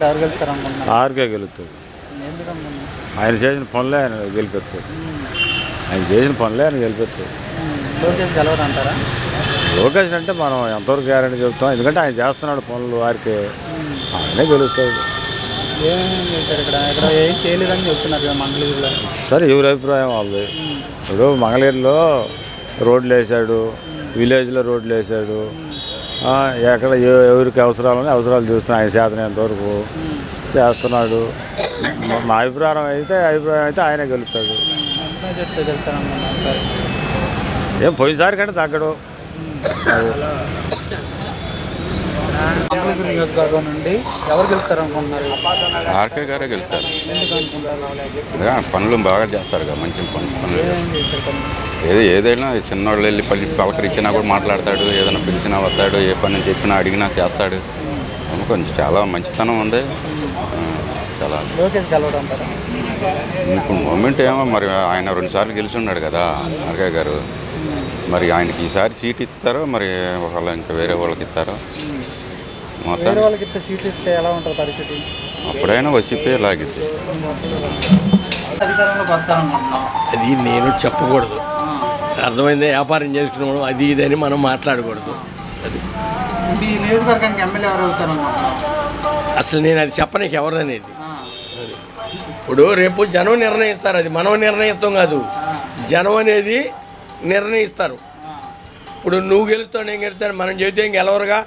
RK గెలుస్తుంది. ఆయన చేసిన పనులే ఆయన గెలిపిస్తారు. ఆయన చేసిన పనులే ఆయన గెలిపిస్తారు. లోకేష్ అంటే మనం ఎంతవరకు గ్యారెంటీ చెప్తాం, ఎందుకంటే ఆయన చేస్తున్నాడు పనులు. ఆర్కే ఆయనే గెలుస్తాడు. సరే ఎవరి అభిప్రాయం వాళ్ళది. ఇప్పుడు మంగళగిరిలో రోడ్లు వేసాడు, విలేజ్లో రోడ్లు వేసాడు. ఎక్కడ ఎవరికి అవసరాలు చూస్తున్నాడు. ఆయన చేతనంతవరకు చేస్తున్నాడు. నా అభిప్రాయం అయితే ఆయనే గెలుస్తాడు. ఏం పోయినసారి కంటే తగ్గడు. నియోజకవర్గం నుండి ఎవరు గెలుస్తారు అనుకుంటున్నారు? ఆర్కే గారే గెలుస్తారు. పనులు బాగా చేస్తారు కదా, మంచి పనులు. ఏదైనా చిన్నవాళ్ళు వెళ్ళి పలకరించినా కూడా మాట్లాడతాడు. ఏదైనా పిలిచినా వస్తాడు. ఏ పని చెప్పినా అడిగినా చేస్తాడు. కొంచెం చాలా మంచితనం ఉంది. చాలా ఇప్పుడు మూమెంట్ ఏమో మరి ఆయన 2 సార్లు గెలిచి ఉన్నాడు కదా ఆర్కే గారు. మరి ఆయనకి ఈసారి సీట్ ఇస్తారో మరి ఒకవేళ ఇంకా వేరే వాళ్ళకి ఇస్తారో. అప్పుడైనా వైసీపీ లాగిద్ది. అది నేను చెప్పకూడదు, అర్థమైంది. వ్యాపారం చేసుకున్నాము అది ఇదని మనం మాట్లాడకూడదు. అది అసలు నేను అది చెప్పనీకి ఎవరు అనేది. ఇప్పుడు రేపు జనం నిర్ణయిస్తారు, అది మనం నిర్ణయిస్తాం కాదు. జనం అనేది నిర్ణయిస్తారు. ఇప్పుడు నువ్వు గెలుస్తావు, నేను గెలుస్తాను, మనం చేస్తే ఏం గెలవరుగా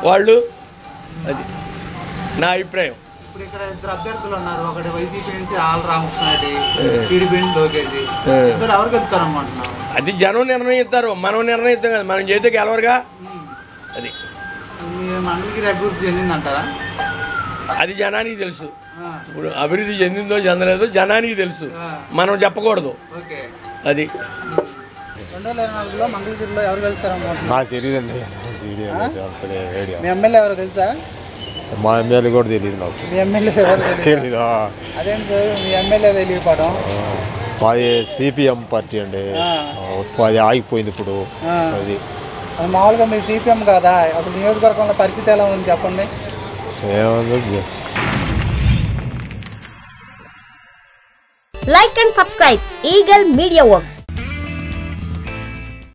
వాళ్ళు. అది నా అభిప్రాయం. ఇప్పుడు ఇక్కడ 2 అభ్యర్థులు ఉన్నారు. ఒకటి వైసీపీ నుంచి ఆల్ రామకృష్ణారెడ్డి, టీడీపీ నుంచి లోకేష్. ఎవరు గెలుస్తారు అనుకుంటున్నారు? అది జనం నిర్ణయిస్తారు, మనం నిర్ణయిస్తాం కదా. మనం చేస్తే గెలవరుగా. అది మంగళగిరి అభివృద్ధి చెందిందంటారా? అది జనానికి తెలుసు. ఇప్పుడు అభివృద్ధి చెందిందో చెందలేదో జనానికి తెలుసు, మనం చెప్పకూడదు. అది 2024లో మంగళగిరిలో ఎవరు గెలుస్తారు? నాకు తెలియదండి. మీ ఎమ్మెల్యే ఎవరు తెలుసా? మా ఎమ్మెల్యే కూడా తెలియదు నాకు. మీ ఎమ్మెల్యే ఎవరు తెలియదు? అదేంటి మీ ఎమ్మెల్యే తెలియపడం? మాది సిపిఎం పార్టీ అండి. అది ఆగిపోయింది ఇప్పుడు. అది మామూలుగా మీరు సిపిఎం కదా, అసలు నియోజకవర్గంలో పరిస్థితి ఎలా ఉంది చెప్పండి. ఏముంది? Like and subscribe Eagle Media Works.